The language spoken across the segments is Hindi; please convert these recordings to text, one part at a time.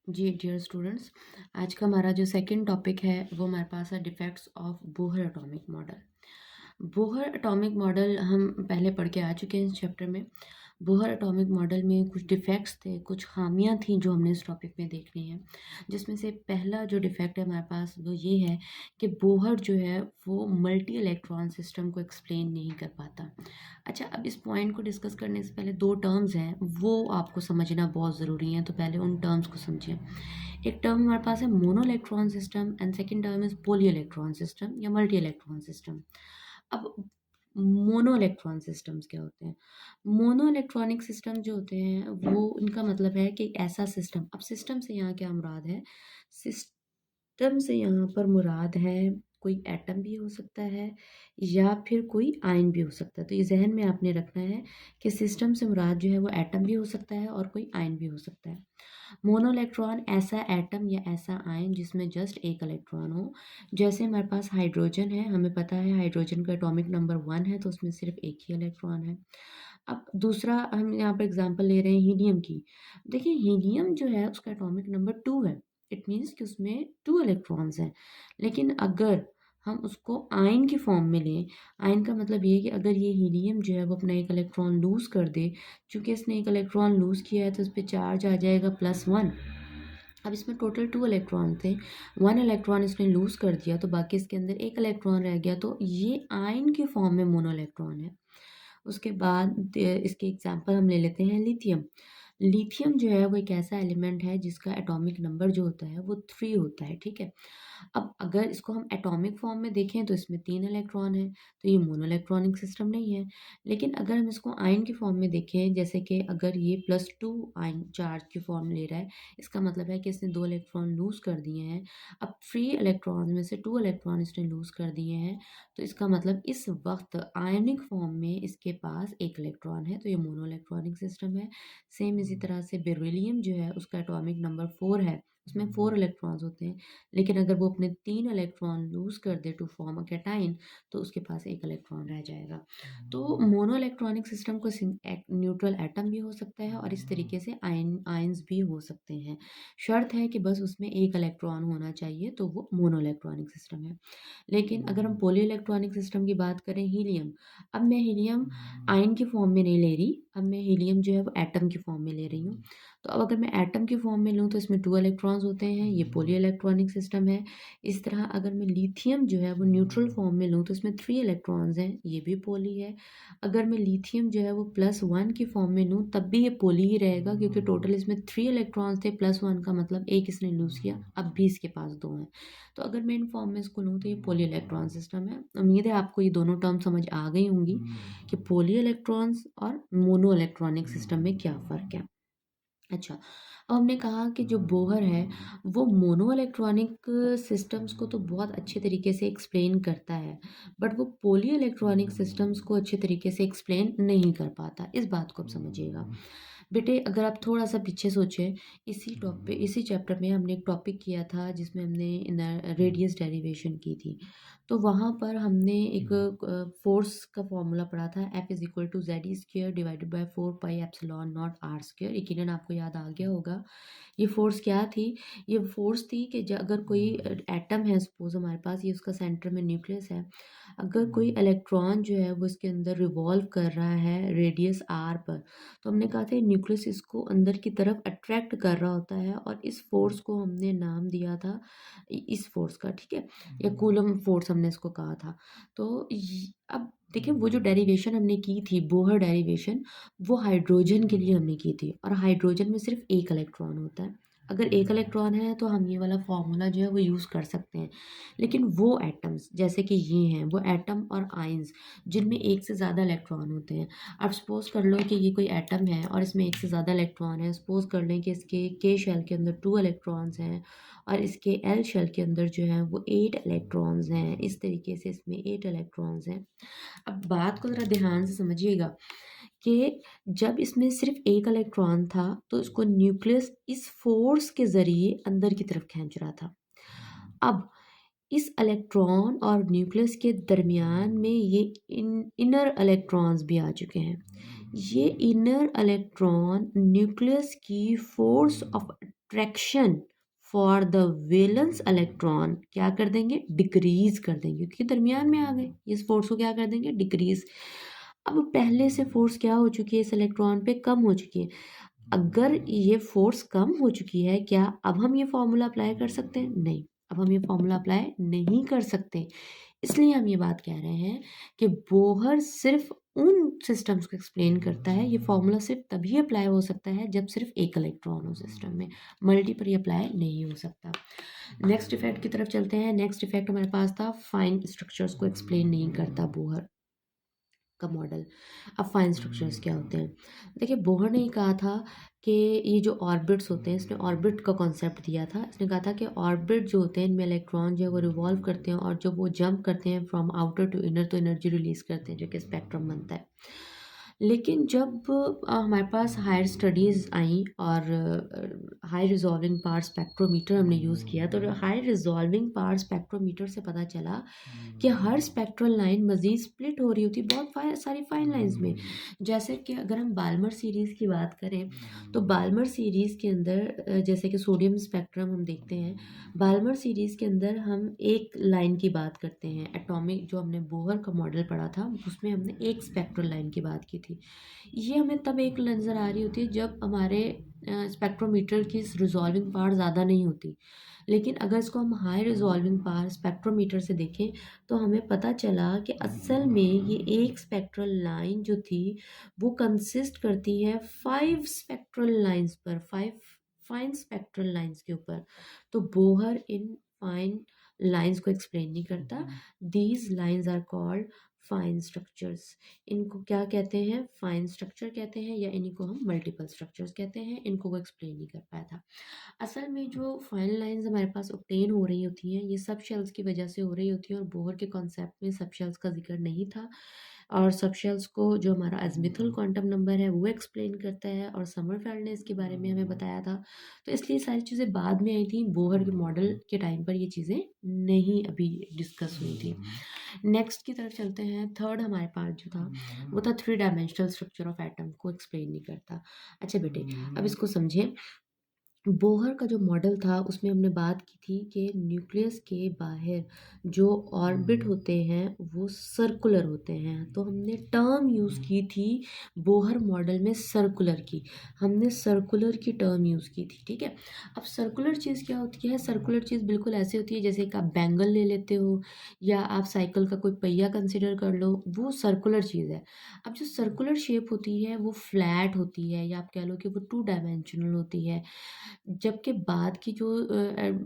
जी, डियर स्टूडेंट्स, आज का हमारा जो सेकंड टॉपिक है वो हमारे पास है defects of Bohr atomic model. Bohr atomic model हम पहले पढ़ के आ चुके हैं इस चैप्टर में। बोहर एटॉमिक मॉडल में कुछ डिफेक्ट्स थे, कुछ खामियां थी जो हमने इस टॉपिक में देखनी है। जिसमें से पहला जो डिफेक्ट है हमारे पास वो ये है कि बोहर जो है वो मल्टी इलेक्ट्रॉन सिस्टम को एक्सप्लेन नहीं कर पाता। अच्छा, अब इस पॉइंट को डिस्कस करने से पहले दो टर्म्स हैं वो आपको समझना बहुत ज़रूरी है, तो पहले उन टर्म्स को समझिए। एक टर्म हमारे पास है mono electron system and second term is poly electron system या मल्टी इलेक्ट्रॉन सिस्टम। अब मोनो इलेक्ट्रॉन सिस्टम्स क्या होते हैं? मोनो इलेक्ट्रॉनिक सिस्टम जो होते हैं वो उनका मतलब है कि ऐसा सिस्टम, अब सिस्टम से यहाँ क्या मुराद है? सिस्टम से यहाँ पर मुराद है कोई एटम भी हो सकता है या फिर कोई आयन भी हो सकता है। तो ये जहन में आपने रखना है कि सिस्टम से मुराद जो है वो एटम भी हो सकता है और कोई आयन भी हो सकता है। मोनो इलेक्ट्रॉन ऐसा एटम या ऐसा आयन जिसमें जस्ट एक इलेक्ट्रॉन हो। जैसे हमारे पास हाइड्रोजन है, हमें पता है हाइड्रोजन का एटॉमिक नंबर 1 है, तो उसमें सिर्फ एक ही इलेक्ट्रॉन है। अब दूसरा हम यहाँ पर एग्जांपल ले रहे हैं हीलियम की। देखिए हीलियम जो है उसका एटॉमिक नंबर 2 है। इट मीन्स कि उसमें 2 इलेक्ट्रॉन्स हैं। लेकिन अगर हम उसको आयन की फॉर्म में लें, आयन का मतलब ये है कि अगर ये हीलियम जो है वो अपना एक इलेक्ट्रॉन लूज़ कर दे, चूँकि इसने एक इलेक्ट्रॉन लूज़ किया है तो इस पे चार्ज आ जाएगा +1। अब इसमें टोटल 2 इलेक्ट्रॉन थे, 1 इलेक्ट्रॉन इसने लूज़ कर दिया तो बाकी इसके अंदर 1 इलेक्ट्रॉन रह गया, तो ये आयन की फॉर्म में मोनो इलेक्ट्रॉन है। उसके बाद इसके एग्जांपल हम ले लेते हैं लिथियम। लिथियम जो है वो एक ऐसा एलिमेंट है जिसका एटॉमिक नंबर जो होता है वो 3 होता है, ठीक है? अब अगर इसको हम एटॉमिक फॉर्म में देखें तो इसमें 3 इलेक्ट्रॉन हैं, तो ये मोनो इलेक्ट्रॉनिक सिस्टम नहीं है। लेकिन अगर हम इसको आयन की फॉर्म में देखें, जैसे कि अगर ये +2 आयन चार्ज की फॉर्म ले रहा है, इसका मतलब है कि इसने 2 इलेक्ट्रॉन लूज़ कर दिए हैं। अब फ्री इलेक्ट्रॉन्स में से 2 इलेक्ट्रॉन इसने लूज़ कर दिए हैं, तो इसका मतलब इस वक़्त आयनिक फॉर्म में इसके पास 1 इलेक्ट्रॉन है, तो ये मोनो इलेक्ट्रॉनिक सिस्टम है। सेम इसी तरह से बेरिलियम जो है उसका एटॉमिक नंबर 4 है, उसमें 4 इलेक्ट्रॉन्स होते हैं। लेकिन अगर वो अपने 3 इलेक्ट्रॉन लूज़ कर दे टू फॉर्म अ कैटायन, तो उसके पास 1 इलेक्ट्रॉन रह जाएगा। तो मोनो इलेक्ट्रॉनिक सिस्टम को न्यूट्रल एटम भी हो सकता है और इस तरीके से आयंस भी हो सकते हैं। शर्त है कि बस उसमें 1 इलेक्ट्रॉन होना चाहिए, तो वो मोनो इलेक्ट्रॉनिक सिस्टम है। लेकिन अगर हम पॉली इलेक्ट्रॉनिक सिस्टम की बात करें हीलियम, अब मैं हीलियम आयन की फॉर्म में नहीं ले रही, अब मैं हीलियम जो है वो एटम की फॉर्म में ले रही हूँ। तो अब अगर मैं एटम की फॉर्म में लूँ तो इसमें 2 इलेक्ट्रॉन्स होते हैं, ये पॉली इलेक्ट्रॉनिक सिस्टम है। इस तरह अगर मैं लिथियम जो है वो न्यूट्रल फॉर्म में लूँ तो इसमें 3 इलेक्ट्रॉन्स हैं, ये भी पॉली है। अगर मैं लिथियम जो है वो +1 की फॉर्म में लूँ तब भी ये पॉली ही रहेगा, क्योंकि टोटल इसमें 3 इलेक्ट्रॉन्स थे, +1 का मतलब एक इसने लूज़ किया, अब भी इसके पास 2 हैं। तो अगर मैं इन फॉर्म में इसको लूँ तो ये पॉली इलेक्ट्रॉन सिस्टम है। उम्मीद है आपको ये दोनों टर्म समझ आ गई होंगी कि पॉली इलेक्ट्रॉन्स और मोनो इलेक्ट्रॉनिक सिस्टम में क्या फ़र्क है। अच्छा, अब हमने कहा कि जो बोहर है वो मोनो इलेक्ट्रॉनिक सिस्टम्स को तो बहुत अच्छे तरीके से एक्सप्लेन करता है, बट वो पॉली इलेक्ट्रॉनिक सिस्टम्स को अच्छे तरीके से एक्सप्लेन नहीं कर पाता। इस बात को आप समझिएगा। बेटे अगर आप थोड़ा-सा पीछे सोचें, इसी चैप्टर में हमने एक टॉपिक किया था जिसमें हमने रेडियस डेरिवेशन की थी। तो वहाँ पर हमने एक फ़ोर्स का फ़ॉर्मूला पढ़ा था, F = ZE² / 4πε0r²। यकीनन आपको याद आ गया होगा। ये फ़ोर्स क्या थी? ये फ़ोर्स थी कि अगर कोई एटम है, सपोज़ हमारे पास, ये उसका सेंटर में न्यूक्लियस है। अगर कोई इलेक्ट्रॉन जो है वो इसके अंदर रिवॉल्व कर रहा है रेडियस r पर, तो हमने कहा था न्यूक्लियस इसको अंदर की तरफ अट्रैक्ट कर रहा होता है, और इस फ़ोर्स को हमने नाम दिया था इस फ़ोर्स का, ठीक है? या कूलम फ़ोर्स हमने इसको कहा था। तो अब देखिए वो जो डेरिवेशन हमने की थी, बोहर डेरिवेशन, वो हाइड्रोजन के लिए हमने की थी, और हाइड्रोजन में सिर्फ एक इलेक्ट्रॉन होता है। अगर एक इलेक्ट्रॉन है तो हम ये वाला फॉर्मूला जो है वो यूज़ कर सकते हैं। लेकिन वो एटम्स जैसे कि ये हैं, वो एटम और आयंस जिनमें एक से ज़्यादा इलेक्ट्रॉन होते हैं। अब सपोज़ कर लो कि ये कोई एटम है और इसमें एक से ज़्यादा इलेक्ट्रॉन है। सपोज़ कर लें कि इसके के शेल के अंदर 2 इलेक्ट्रॉन्स हैं और इसके एल शेल के अंदर जो है वो 8 इलेक्ट्रॉन्स हैं। इस तरीके से इसमें 8 इलेक्ट्रॉन्स हैं। अब बात को ज़रा ध्यान से समझिएगा कि जब इसमें सिर्फ एक इलेक्ट्रॉन था तो इसको न्यूक्लियस इस फोर्स के ज़रिए अंदर की तरफ खींच रहा था। अब इस इलेक्ट्रॉन और न्यूक्लियस के दरमियान में ये इनर इलेक्ट्रॉन्स भी आ चुके हैं। ये इनर इलेक्ट्रॉन न्यूक्लियस की force of attraction for the valence electron क्या कर देंगे, डिक्रीज कर देंगे, क्योंकि दरमियान में आ गए, इस फोर्स को क्या कर देंगे, डिक्रीज। अब पहले से फोर्स क्या हो चुकी है, इस इलेक्ट्रॉन पे कम हो चुकी है। अगर ये फोर्स कम हो चुकी है, क्या अब हम ये फॉर्मूला अप्लाई कर सकते हैं, नहीं, अब हम ये फॉर्मूला अप्लाई नहीं कर सकते। इसलिए हम ये बात कह रहे हैं कि बोहर सिर्फ उन सिस्टम्स को एक्सप्लेन करता है, ये फॉर्मूला सिर्फ तभी अप्लाई हो सकता है जब सिर्फ एक इलेक्ट्रॉन हो सिस्टम में, मल्टी पर ये अप्लाई नहीं हो सकता। नेक्स्ट इफेक्ट की तरफ चलते हैं। नेक्स्ट इफेक्ट हमारे पास था फाइन स्ट्रक्चर्स को एक्सप्लेन नहीं करता बोहर का मॉडल। अब फाइन स्ट्रक्चर्स क्या होते हैं, देखिए बोहर ने कहा था कि ये जो ऑर्बिट्स होते हैं, इसने ऑर्बिट का कॉन्सेप्ट दिया था। इसने कहा था कि ऑर्बिट जो होते हैं इनमें इलेक्ट्रॉन जो है वो रिवॉल्व करते हैं, और जब वो जंप करते हैं फ्रॉम आउटर टू इनर तो एनर्जी रिलीज करते हैं, जो कि स्पेक्ट्रम बनता है। लेकिन जब हमारे पास हायर स्टडीज़ आई और हाई रिजॉल्विंग पावर स्पेक्ट्रोमीटर हमने यूज़ किया, तो हाई रिजॉल्विंग पावर स्पेक्ट्रोमीटर से पता चला कि हर स्पेक्ट्रल लाइन मज़ीद स्प्लिट हो रही होती है बहुत सारी फाइन लाइंस में। जैसे कि अगर हम बाल्मर सीरीज़ की बात करें, तो बाल्मर सीरीज़ के अंदर जैसे कि सोडियम स्पेक्ट्रम हम देखते हैं, बाल्मर सीरीज़ के अंदर हम एक लाइन की बात करते हैं, एटॉमिक जो हमने बोहर का मॉडल पढ़ा था उसमें हमने एक स्पेक्ट्रल लाइन की बात की थी। ये हमें तब एक नज़र आ रही होती है जब हमारे स्पेक्ट्रोमीटर की रिजॉल्विंग पावर ज़्यादा नहीं होती। लेकिन अगर इसको हम हाई रिजॉल्विंग पावर स्पेक्ट्रोमीटर से देखें, तो हमें पता चला कि असल में ये एक स्पेक्ट्रल लाइन जो थी वो कंसिस्ट करती है 5 स्पेक्ट्रल लाइंस पर, 5 फाइन स्पेक्ट्रल लाइंस के ऊपर। तो बोहर इन फाइन लाइंस को एक्सप्लेन नहीं करता। These lines are called fine structures. इनको क्या कहते हैं, फाइन स्ट्रक्चर कहते हैं, या इन्हीं को हम मल्टीपल स्ट्रक्चर्स कहते हैं। इनको वो एक्सप्लेन नहीं कर पाया था। असल में जो फाइन लाइंस हमारे पास ऑब्टेन हो रही होती हैं, ये सब शेल्स की वजह से हो रही होती हैं, और बोहर के कॉन्सेप्ट में सब शेल्स का जिक्र नहीं था। और सब शेल्स को जो हमारा अज़्मिथल क्वांटम नंबर है वो एक्सप्लेन करता है, और समरफेल्ड ने इसके बारे में हमें बताया था। तो इसलिए सारी चीज़ें बाद में आई थी, बोहर के मॉडल के टाइम पर ये चीज़ें नहीं अभी डिस्कस हुई थी। नेक्स्ट की तरफ चलते हैं। थर्ड हमारे पास जो था वो था three dimensional structure of atom को एक्सप्लेन नहीं करता। अच्छा बेटे, अब इसको समझें। बोहर का जो मॉडल था उसमें हमने बात की थी कि न्यूक्लियस के बाहर जो ऑर्बिट होते हैं वो सर्कुलर होते हैं। तो हमने टर्म यूज़ की थी बोहर मॉडल में सर्कुलर की, हमने सर्कुलर की टर्म यूज़ की थी, ठीक है। अब सर्कुलर चीज़ क्या होती है, सर्कुलर चीज़ बिल्कुल ऐसे होती है जैसे कि आप बैंगल ले लेते हो, या आप साइकिल का कोई पहिया कंसिडर कर लो, वो सर्कुलर चीज़ है। अब जो सर्कुलर शेप होती है वो फ्लैट होती है, या आप कह लो कि वो टू डायमेंशनल होती है। जबकि बाद की जो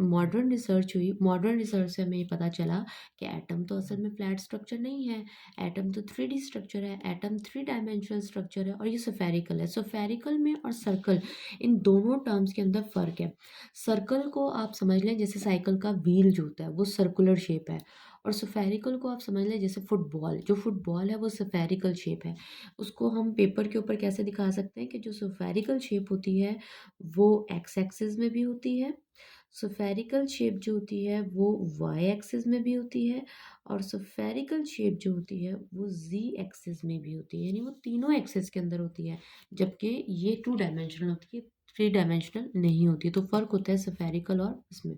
मॉडर्न रिसर्च हुई, मॉडर्न रिसर्च से हमें ये पता चला कि एटम तो असल में फ्लैट स्ट्रक्चर नहीं है, एटम तो 3D स्ट्रक्चर है, एटम 3 डायमेंशनल स्ट्रक्चर है, और ये स्फेरिकल है। स्फेरिकल में और सर्कल, इन दोनों टर्म्स के अंदर फ़र्क है। सर्कल को आप समझ लें जैसे साइकिल का व्हील जो होता है वो सर्कुलर शेप है, और स्फेरिकल को आप समझ लें जैसे फुटबॉल, जो फुटबॉल है वो स्फेरिकल शेप है। उसको हम पेपर के ऊपर कैसे दिखा सकते हैं कि जो स्फेरिकल शेप होती है वो एक्स एक्सिस में भी होती है, स्फेरिकल शेप जो होती है वो वाई एक्सिस में भी होती है, और स्फेरिकल शेप जो होती है वो जी एक्सिस में भी होती है, यानी वो तीनों एक्सिस के अंदर होती है। जबकि ये टू डायमेंशनल होती है, थ्री डायमेंशनल नहीं होती। तो फ़र्क होता है स्फेरिकल और इसमें।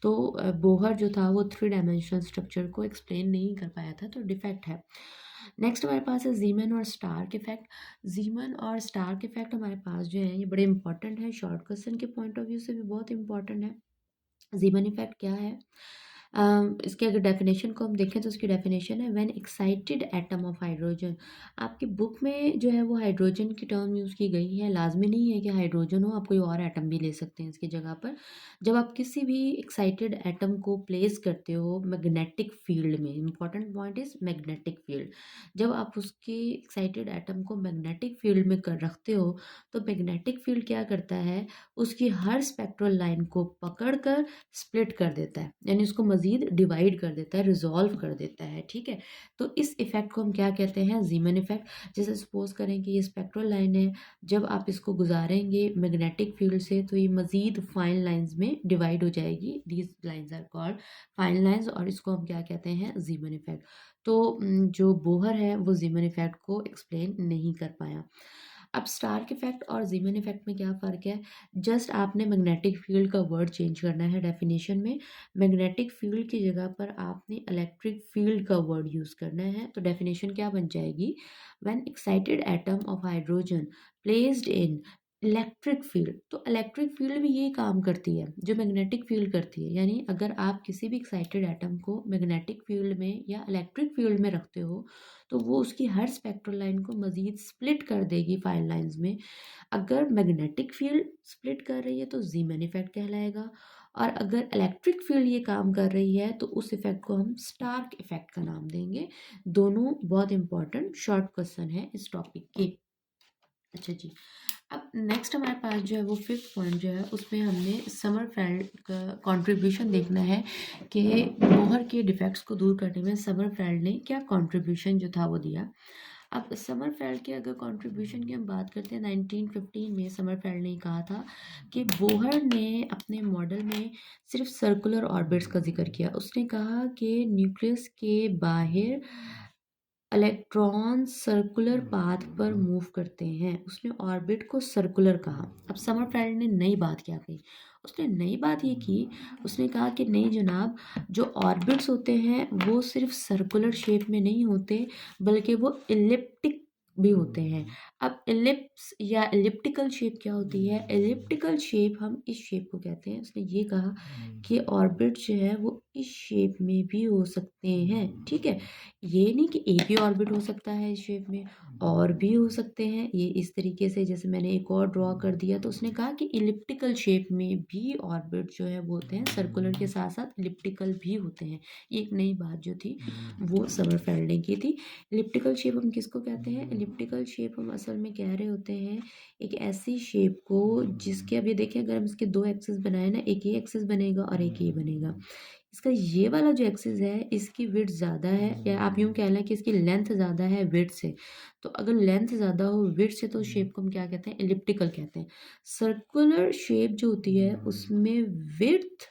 तो बोहर जो था वो थ्री डायमेंशनल स्ट्रक्चर को एक्सप्लेन नहीं कर पाया था, तो डिफेक्ट है। नेक्स्ट हमारे पास है जीमन और स्टार्क इफेक्ट। जीमन और स्टार्क इफेक्ट हमारे पास जो है ये बड़े इंपॉर्टेंट है, शॉर्ट क्वेश्चन के पॉइंट ऑफ व्यू से भी बहुत इंपॉर्टेंट है। जीमन इफेक्ट क्या है? इसके अगर डेफिनेशन को हम देखें तो उसकी डेफिनेशन है when excited atom of hydrogen. आपकी बुक में जो है वो हाइड्रोजन की टर्म यूज़ की गई है, लाजमी नहीं है कि हाइड्रोजन हो, आप कोई और एटम भी ले सकते हैं इसकी जगह पर। जब आप किसी भी एक्साइटेड एटम को प्लेस करते हो मैग्नेटिक फील्ड में, important point is magnetic field, जब आप उसकी एक्साइटेड एटम को मैग्नेटिक फील्ड में कर रखते हो, तो मैग्नेटिक फील्ड क्या करता है, उसकी हर स्पेक्ट्रल लाइन को पकड़ कर स्प्लिट कर देता है, यानी उसको मज़ीद डिवाइड कर देता है, रिजॉल्व कर देता है, ठीक है। तो इस इफ़ेक्ट को हम क्या कहते हैं, जीमन इफ़ेक्ट। जैसे सपोज करें कि ये स्पेक्ट्रल लाइन है, जब आप इसको गुजारेंगे मैग्नेटिक फील्ड से तो ये मज़ीद फाइन लाइंस में डिवाइड हो जाएगी। These lines are called fine lines, और इसको हम क्या कहते हैं, जीमन इफ़ेक्ट। तो जो बोहर है वो जीमन इफ़ेक्ट को एक्सप्लेन नहीं कर पाया। अब स्टार्क इफेक्ट और जीमन इफेक्ट में क्या फ़र्क है? जस्ट आपने मैग्नेटिक फील्ड का वर्ड चेंज करना है डेफिनेशन में। मैग्नेटिक फील्ड की जगह पर आपने इलेक्ट्रिक फील्ड का वर्ड यूज़ करना है, तो डेफिनेशन क्या बन जाएगी? When excited atom of hydrogen placed in electric field, तो इलेक्ट्रिक फील्ड भी यही काम करती है जो मैग्नेटिक फील्ड करती है। यानी अगर आप किसी भी एक्साइटेड एटम को मैग्नेटिक फील्ड में या इलेक्ट्रिक फील्ड में रखते हो, तो वो उसकी हर स्पेक्ट्रल लाइन को मज़ीद स्प्लिट कर देगी फाइन लाइंस में। अगर मैग्नेटिक फील्ड स्प्लिट कर रही है तो जीमैन इफेक्ट कहलाएगा, और अगर इलेक्ट्रिक फील्ड ये काम कर रही है तो उस इफेक्ट को हम स्टार्क इफेक्ट का नाम देंगे। दोनों बहुत इंपॉर्टेंट शॉर्ट क्वेश्चन है इस टॉपिक के। अच्छा जी, अब नेक्स्ट हमारे पास जो है वो फिफ्थ पॉइंट जो है उसमें हमने समरफेल्ड का कंट्रीब्यूशन देखना है कि बोहर के डिफेक्ट्स को दूर करने में समरफेल्ड ने क्या कंट्रीब्यूशन जो था वो दिया। अब समरफेल्ड के अगर कंट्रीब्यूशन की हम बात करते हैं, 1915 में समरफेल्ड ने कहा था कि बोहर ने अपने मॉडल में सिर्फ सर्कुलर ऑर्बिट्स का जिक्र किया। उसने कहा कि न्यूक्लियस के बाहर इलेक्ट्रॉन सर्कुलर पाथ पर मूव करते हैं। उसने ऑर्बिट को सर्कुलर कहा। अब समरफेल्ड ने नई बात क्या कही? उसने नई बात ये की, उसने कहा कि नहीं जनाब, जो ऑर्बिट्स होते हैं वो सिर्फ सर्कुलर शेप में नहीं होते, बल्कि वो इलिप्टिक भी होते हैं। अब इलिप्स या इलिप्टिकल शेप क्या होती है? इलिप्टिकल शेप हम इस शेप को कहते हैं। उसने ये कहा कि ऑर्बिट जो है वो इस शेप में भी हो सकते हैं, ठीक है। ये नहीं कि एक ही ऑर्बिट हो सकता है इस शेप में, और भी हो सकते हैं। ये इस तरीके से जैसे मैंने एक और ड्रॉ कर दिया, तो उसने कहा कि इलिप्टिकल शेप में भी ऑर्बिट जो है वो होते हैं, सर्कुलर के साथ साथ इलिप्टिकल भी होते हैं। ये एक नई बात जो थी वो समरफेल्ड ने की थी। इलिप्टिकल शेप हम किसको कहते हैं? इलिप्टिकल शेप हम असल में कह रहे होते हैं एक ऐसी शेप को जिसके, अब ये देखें, अगर हम इसके दो एक्सिस बनाए ना, एक ये एक्सिस बनेगा और एक ये बनेगा। इसका ये वाला जो एक्सिस है इसकी विड्थ ज़्यादा है, या आप यूँ कह लें कि इसकी लेंथ ज़्यादा है विड्थ से। तो अगर लेंथ ज़्यादा हो विड्थ से तो शेप को हम क्या कहते हैं? एलिप्टिकल कहते हैं। सर्कुलर शेप जो होती है उसमें विड्थ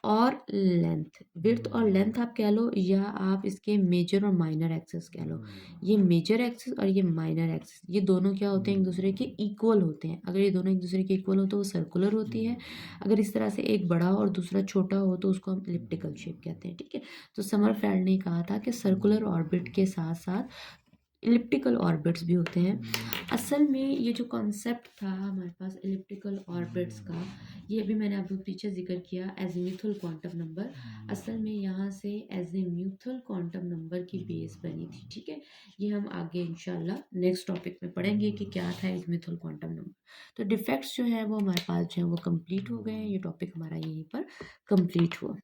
और लेंथ, विड्थ और लेंथ आप कह लो, या आप इसके मेजर और माइनर एक्सिस कह लो। ये मेजर एक्सिस और ये माइनर एक्सिस, ये दोनों क्या होते हैं? एक दूसरे के इक्वल होते हैं। अगर ये दोनों एक दूसरे के इक्वल हो तो वो सर्कुलर होती है। अगर इस तरह से एक बड़ा और दूसरा छोटा हो तो उसको हम इलिप्टिकल शेप कहते हैं, ठीक है। तो समरफेल्ड ने कहा था कि सर्कुलर ऑर्बिट के साथ साथ इलिप्टिकल ऑर्बिट्स भी होते हैं। असल में ये जो कॉन्सेप्ट था हमारे पास इलिप्टिकल ऑर्बिट्स का, ये अभी मैंने आपको पीछे जिक्र किया एजीमुथल क्वांटम नंबर। असल में यहाँ से एजीमुथल क्वांटम नंबर की बेस बनी थी, ठीक है। ये हम आगे इंशाल्लाह नेक्स्ट टॉपिक में पढ़ेंगे कि क्या था एजीमुथल क्वांटम नंबर। तो डिफेक्ट्स जो है वो हमारे पास जो है वो कंप्लीट हो गए हैं। ये टॉपिक हमारा यहीं पर कंप्लीट हुआ।